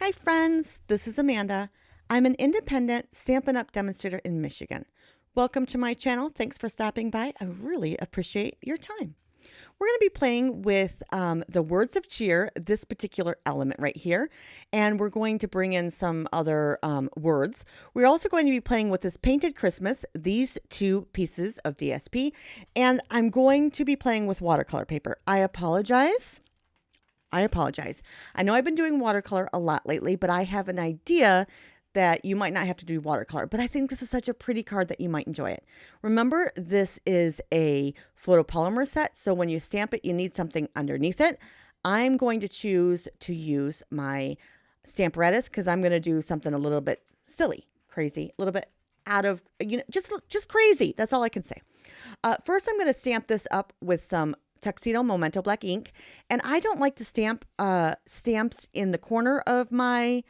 Hi friends, this is Amanda. I'm an independent Stampin' Up! Demonstrator in Michigan. Welcome to my channel. Thanks for stopping by. I really appreciate your time. We're going to be playing with the words of cheer, this particular element right here, and we're going to bring in some other words. We're also going to be playing with this Painted Christmas, these two pieces of DSP, and I'm going to be playing with watercolor paper. I apologize. I know I've been doing watercolor a lot lately, but I have an idea that you might not have to do watercolor, but I think this is such a pretty card that you might enjoy it. Remember, this is a photopolymer set, so when you stamp it, you need something underneath it. I'm going to choose to use my Stamparatus because I'm going to do something a little bit silly, crazy, a little bit out of, just crazy. That's all I can say. First, I'm going to stamp this up with some Tuxedo Memento Black ink, and I don't like to stamp stamps in the corner of my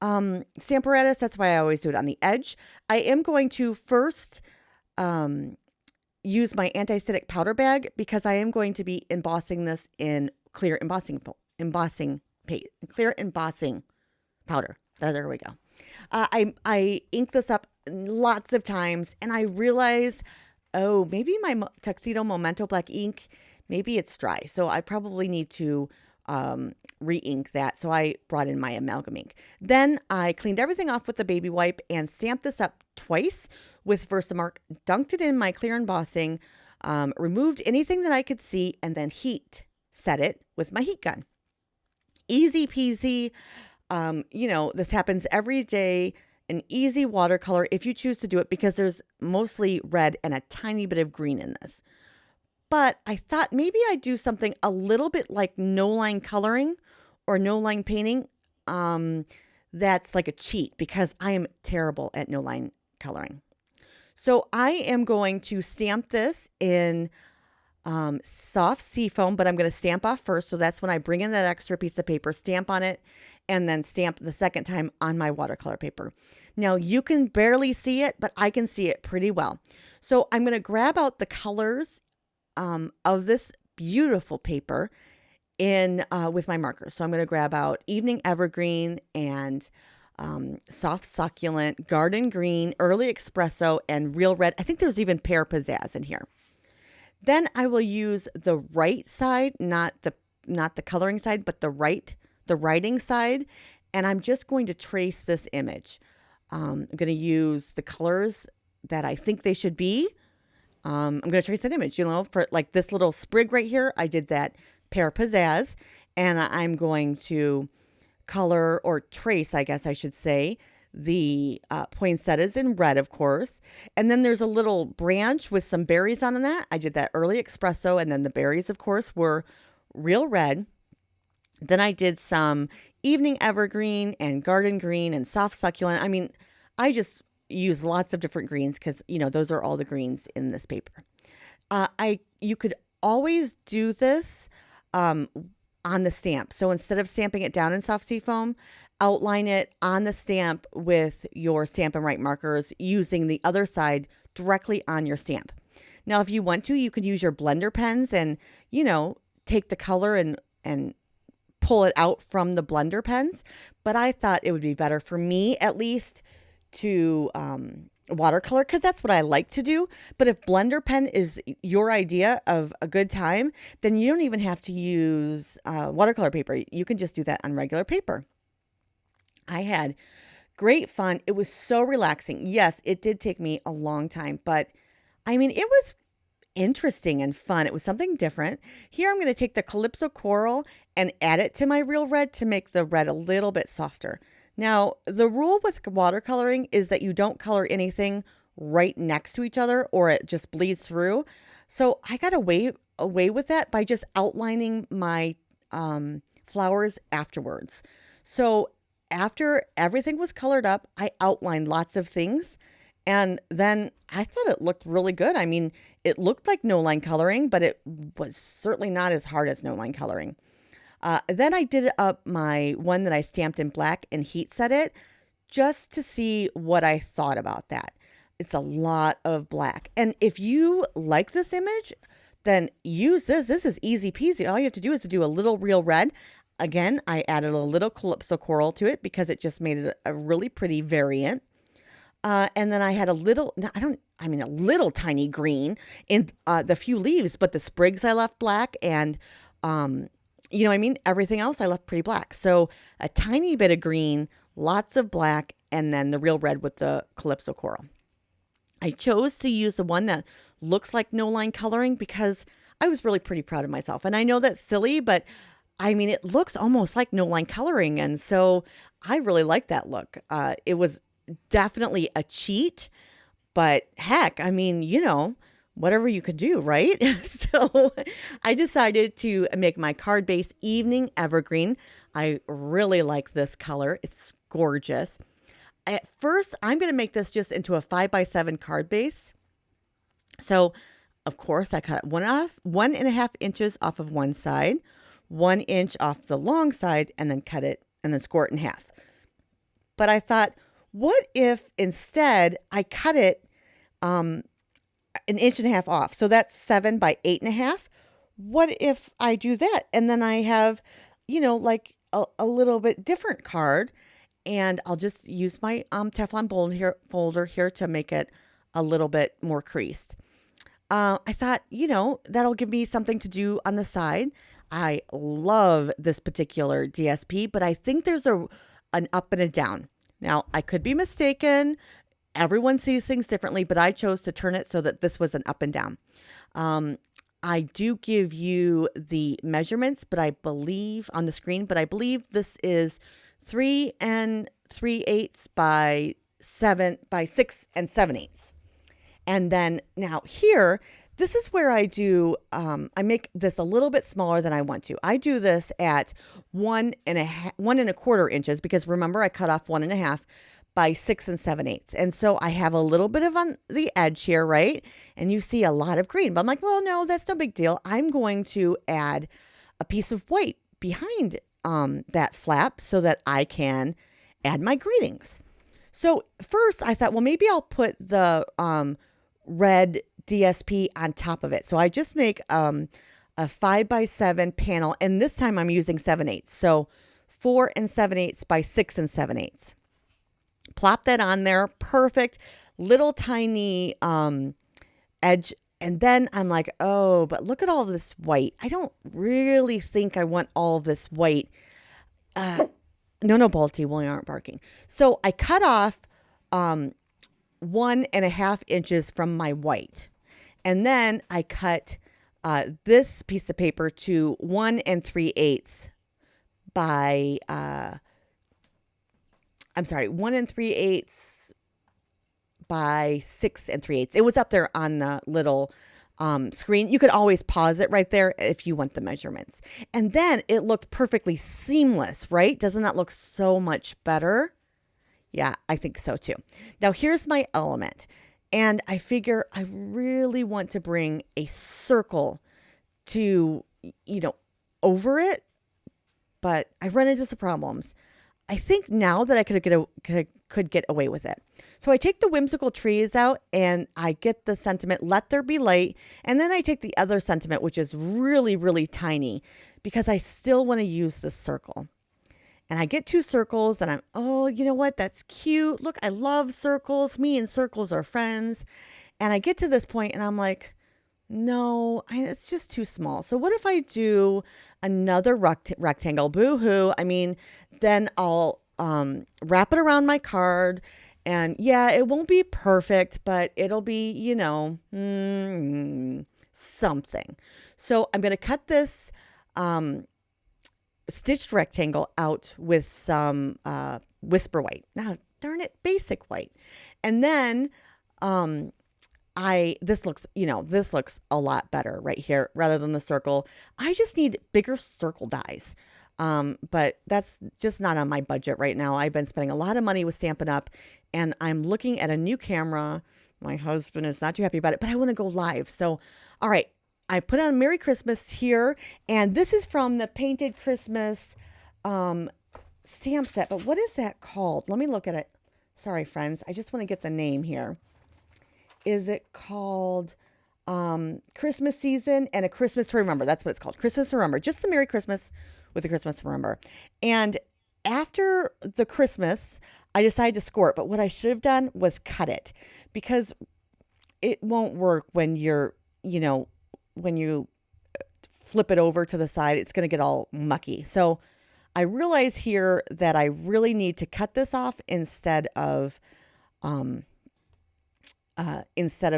Stamparatus. That's why I always do it on the edge. I am going to first use my anti-static powder bag because I am going to be embossing this in clear embossing powder. There we go. I ink this up lots of times, and I realize, oh, maybe my Tuxedo Memento Black ink, maybe it's dry. So I probably need to re-ink that. So I brought in my amalgam ink. Then I cleaned everything off with the baby wipe and stamped this up twice with Versamark, dunked it in my clear embossing, removed anything that I could see, and then heat set it with my heat gun. Easy peasy. This happens every day. An easy watercolor if you choose to do it because there's mostly red and a tiny bit of green in this. But I thought maybe I'd do something a little bit like no-line coloring or no-line painting. That's like a cheat because I am terrible at no-line coloring. So I am going to stamp this in soft seafoam, but I'm going to stamp off first. So that's when I bring in that extra piece of paper, stamp on it, and then stamp the second time on my watercolor paper. Now you can barely see it, but I can see it pretty well. So I'm going to grab out the colors of this beautiful paper in with my markers. So I'm going to grab out Evening Evergreen and Soft Succulent, Garden Green, Early Espresso, and Real Red. I think there's even Pear Pizzazz in here. Then I will use the right side, not the coloring side, but the writing side, and I'm just going to trace this image. I'm going to use the colors that I think they should be. I'm going to trace that image, for like this little sprig right here. I did that Pear Pizzazz, and I'm going to color or trace, I guess I should say, the poinsettias in red, of course. And then there's a little branch with some berries on that. I did that Early Espresso, and then the berries, of course, were Real Red. Then I did some Evening Evergreen and Garden Green and Soft Succulent. I mean, I just use lots of different greens because, those are all the greens in this paper. You could always do this on the stamp. So instead of stamping it down in soft seafoam, outline it on the stamp with your Stampin' Write markers using the other side directly on your stamp. Now, if you want to, you could use your blender pens and, take the color and pull it out from the blender pens. But I thought it would be better for me, at least, to watercolor because that's what I like to do. But if blender pen is your idea of a good time, then you don't even have to use watercolor paper. You can just do that on regular paper. I had great fun. It was so relaxing. Yes, it did take me a long time, but I mean, it was interesting and fun. It was something different. Here I'm going to take the Calypso Coral and add it to my Real Red to make the red a little bit softer. Now, the rule with watercoloring is that you don't color anything right next to each other or it just bleeds through. So I got away with that by just outlining my flowers afterwards. So after everything was colored up, I outlined lots of things. And then I thought it looked really good. I mean, it looked like no-line coloring, but it was certainly not as hard as no-line coloring. Then I did up my one that I stamped in black and heat set it just to see what I thought about that. It's a lot of black. And if you like this image, then use this. This is easy peasy. All you have to do is to do a little Real Red. again, I added a little calypso coral to it because it just made it a really pretty variant. And then I had a little, no, a little tiny green in the few leaves, but the sprigs I left black, and everything else I left pretty black. So a tiny bit of green, lots of black, and then the real red with the calypso coral. I chose to use the one that looks like no line coloring because I was really pretty proud of myself. And I know that's silly, but it looks almost like no line coloring. And so I really like that look. It was definitely a cheat, but heck, whatever you could do, right? So I decided to make my card base evening evergreen. I really like this color. It's gorgeous. At first, I'm going to make this just into a 5x7 card base. So, of course, I cut 1.5 inches off of one side, 1 inch off the long side, and then cut it and then score it in half. But I thought, what if instead I cut it 1.5 inches off? So that's 7 by 8.5. What if I do that? And then I have, like a little bit different card. And I'll just use my Teflon folder here to make it a little bit more creased. I thought, that'll give me something to do on the side. I love this particular DSP, but I think there's an up and a down. Now, I could be mistaken. Everyone sees things differently, but I chose to turn it so that this was an up and down. I do give you the measurements, but I believe on the screen, this is 3 3/8 by 6 7/8. And then now here, this is where I do, I make this a little bit smaller than I want to. I do this at 1.25 inches because remember I cut off 1.5 by 6 7/8. And so I have a little bit of on the edge here, right? And you see a lot of green, but I'm like, well, no, that's no big deal. I'm going to add a piece of white behind that flap so that I can add my greetings. So first I thought, well, maybe I'll put the red DSP on top of it. So I just make a 5x7 panel, and this time I'm using 7/8. So 4 7/8 by 6 7/8. Plop that on there. Perfect. Little tiny edge. And then I'm like, oh, but look at all this white. I don't really think I want all this white. No, Balti, we aren't barking. So I cut off 1.5 inches from my white. And then I cut this piece of paper to 1 3/8 by, 1 3/8 by 6 3/8. It was up there on the little screen. You could always pause it right there if you want the measurements. And then it looked perfectly seamless, right? Doesn't that look so much better? Yeah, I think so too. Now here's my element. And I figure I really want to bring a circle to, over it. But I run into some problems. I think now that I could get away with it. So I take the whimsical trees out and I get the sentiment, let there be light. And then I take the other sentiment, which is really, really tiny, because I still want to use this circle. And I get 2 circles and I'm, oh, you know what? That's cute. Look, I love circles. Me and circles are friends. And I get to this point and I'm like, no, it's just too small. So what if I do another rectangle? Boo-hoo. Then I'll wrap it around my card. And yeah, it won't be perfect, but it'll be, something. So I'm going to cut this stitched rectangle out with some whisper white. Now, darn it, basic white. And then this looks a lot better right here rather than the circle. I just need bigger circle dies. But that's just not on my budget right now. I've been spending a lot of money with Stampin' Up, and I'm looking at a new camera. My husband is not too happy about it, but I want to go live. So, all right, I put on Merry Christmas here, and this is from the Painted Christmas stamp set. But what is that called? Let me look at it. Sorry, friends. I just want to get the name here. Is it called Christmas Season and a Christmas to Remember? That's what it's called. Christmas to Remember. Just the Merry Christmas with the Christmas Remember. And after the Christmas, I decided to score it. But what I should have done was cut it, because it won't work when you're, when you flip it over to the side, it's going to get all mucky. So I realize here that I really need to cut this off instead of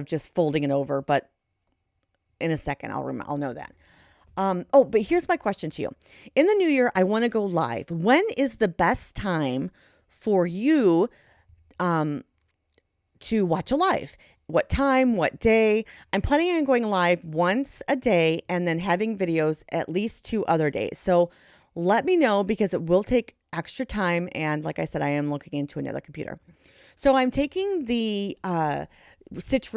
just folding it over. But in a second, I'll know that. But here's my question to you. In the new year, I want to go live. When is the best time for you to watch a live? What time, what day? I'm planning on going live once a day and then having videos at least 2 other days. So let me know, because it will take extra time. And like I said, I am looking into another computer. So I'm taking the stitch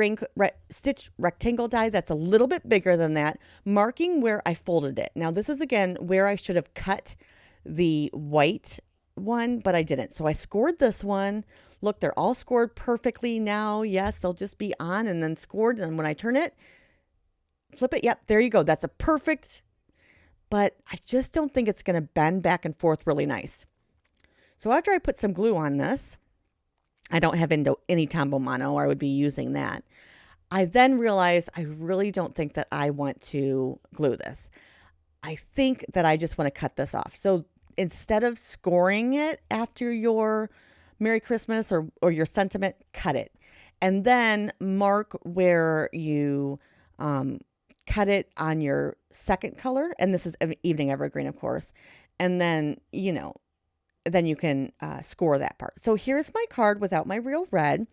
rectangle die that's a little bit bigger than that, marking where I folded it. Now this is again where I should have cut the white one, but I didn't. So I scored this one. Look, they're all scored perfectly now. Yes, they'll just be on and then scored. And when I turn it, flip it. Yep, there you go. That's a perfect, but I just don't think it's going to bend back and forth really nice. So after I put some glue on this, I don't have any Tombow Mono, or I would be using that. I then realized I really don't think that I want to glue this. I think that I just want to cut this off. So instead of scoring it after your Merry Christmas or your sentiment, cut it. And then mark where you cut it on your second color. And this is Evening Evergreen, of course. And then, then you can score that part. So here's my card without my real red.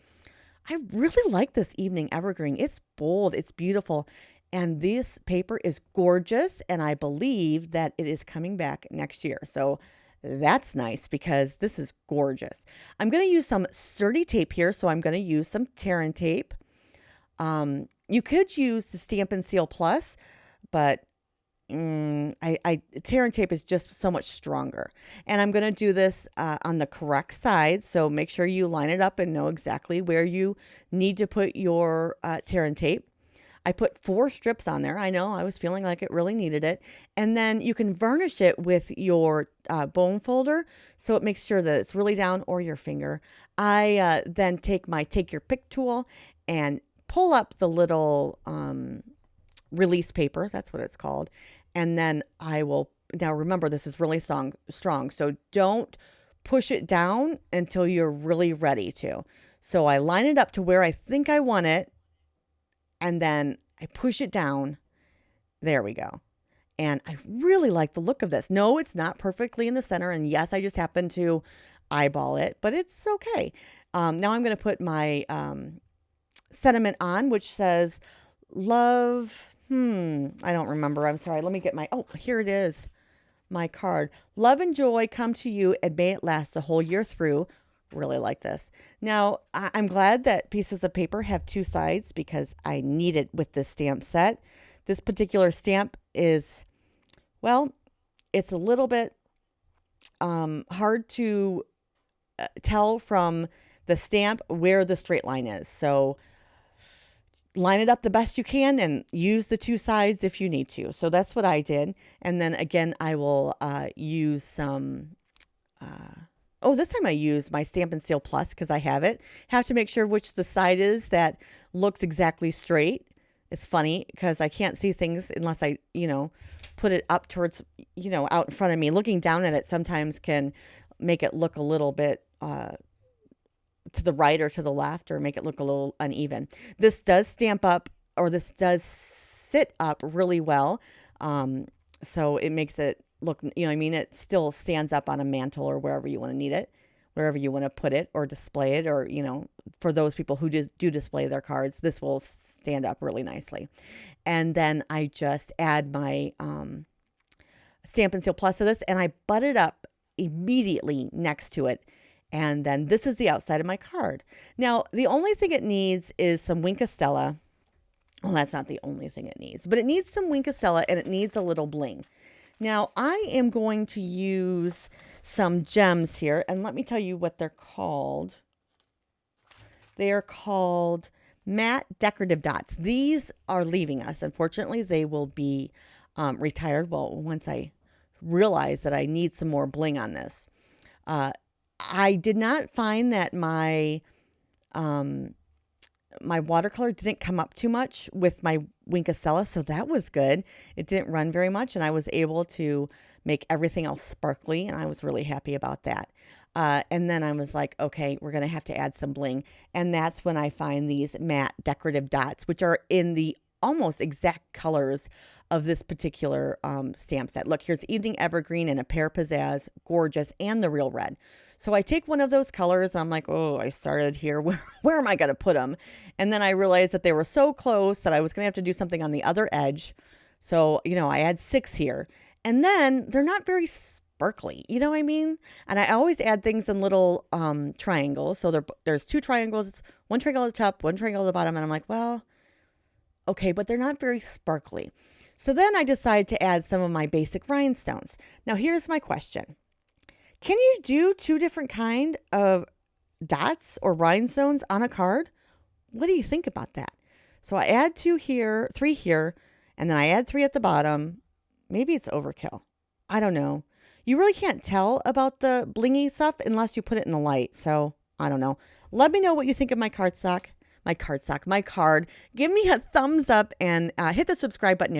I really like this Evening Evergreen. It's bold, it's beautiful, and this paper is gorgeous, and I believe that it is coming back next year. So that's nice, because this is gorgeous. I'm going to use some sturdy tape here, so I'm going to use some tear and tape. You could use the Stampin' Seal Plus, but tear and tape is just so much stronger. And I'm going to do this on the correct side. So make sure you line it up and know exactly where you need to put your tear and tape. I put 4 strips on there. I know I was feeling like it really needed it. And then you can varnish it with your bone folder, so it makes sure that it's really down, or your finger. I then take my Take Your Pick tool and pull up the little release paper. That's what it's called. And then I will, now remember, this is really strong, so don't push it down until you're really ready to. So I line it up to where I think I want it, and then I push it down. There we go. And I really like the look of this. No, it's not perfectly in the center. And yes, I just happened to eyeball it, but it's okay. Now I'm going to put my sentiment on, which says love. I don't remember. I'm sorry. Let me get here it is. My card. Love and joy come to you, and may it last the whole year through. Really like this. Now, I'm glad that pieces of paper have 2 sides, because I need it with this stamp set. This particular stamp is, well, it's a little bit hard to tell from the stamp where the straight line is. So line it up the best you can and use the 2 sides if you need to. So that's what I did. And then again, I will use some... this time I use my Stampin' Seal Plus, because I have it. Have to make sure which the side is that looks exactly straight. It's funny, because I can't see things unless I, put it up towards, out in front of me. Looking down at it sometimes can make it look a little bit to the right or to the left, or make it look a little uneven. This does stamp up, or this does sit up really well. So it makes it look, it still stands up on a mantle or wherever you want to need it, wherever you want to put it or display it, or, for those people who do display their cards, this will stand up really nicely. And then I just add my Stampin' Seal Plus to this, and I butt it up immediately next to it. And then this is the outside of my card. Now, the only thing it needs is some Wink of Stella. Well, that's not the only thing it needs, but it needs some Wink of Stella, and it needs a little bling. Now, I am going to use some gems here, and let me tell you what they're called. They are called matte decorative dots. These are leaving us. Unfortunately, they will be retired. Well, once I realize that I need some more bling on this. I did not find that my my watercolor didn't come up too much with my Wink of Stella, so that was good. It didn't run very much, and I was able to make everything else sparkly, and I was really happy about that. And then I was like, okay, we're going to have to add some bling. And that's when I find these matte decorative dots, which are in the almost exact colors of this particular stamp set. Look, here's Evening Evergreen and a Pear Pizzazz, gorgeous, and the Real Red. So I take one of those colors. I'm like, oh, I started here. Where am I going to put them? And then I realized that they were so close that I was going to have to do something on the other edge. So, I add 6 here. And then they're not very sparkly. You know what I mean? And I always add things in little triangles. So there's 2 triangles, one triangle at the top, one triangle at the bottom. And I'm like, well, okay, but they're not very sparkly. So then I decided to add some of my basic rhinestones. Now, here's my question. Can you do 2 different kind of dots or rhinestones on a card? What do you think about that? So I add 2 here, 3 here, and then I add 3 at the bottom. Maybe it's overkill. I don't know. You really can't tell about the blingy stuff unless you put it in the light. So I don't know. Let me know what you think of my card. Give me a thumbs up and hit the subscribe button